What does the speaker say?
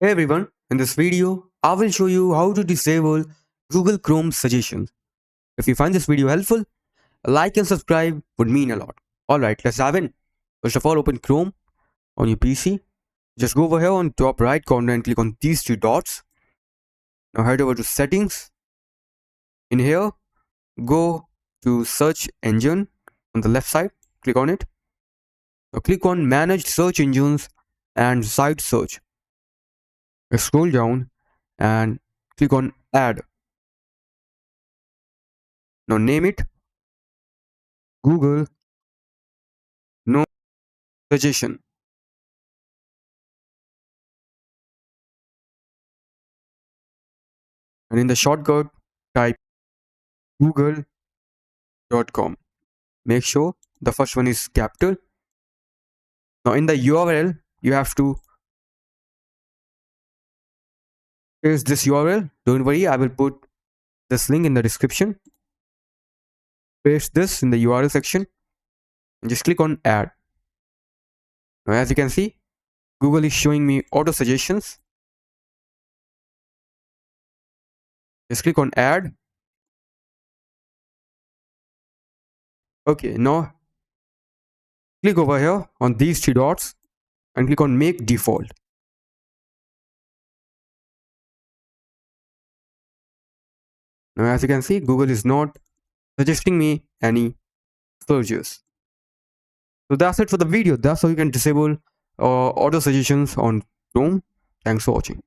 Hey everyone, in this video, I will show you how to disable Google Chrome suggestions. If you find this video helpful, a like and subscribe would mean a lot. Alright, let's dive in. First of all, open Chrome on your PC. Just go over here on top right corner and click on these three dots. Now head over to settings. In here, go to search engine on the left side. Click on it. Now click on manage search engines and site search. Scroll down and click on add. Now name it Google No Suggestion. And in the shortcut, type google.com. Make sure the first one is capital. Now in the URL, you have to paste this URL. Don't worry, I will put this link in the description. Paste this in the URL section and just click on add. Now as you can see, Google is showing me auto suggestions. Just click on add. Okay, now click over here on these three dots and click on make default. Now as you can see, Google is not suggesting me any searches. So that's it for the video. That's how you can disable auto suggestions on Chrome. Thanks for watching.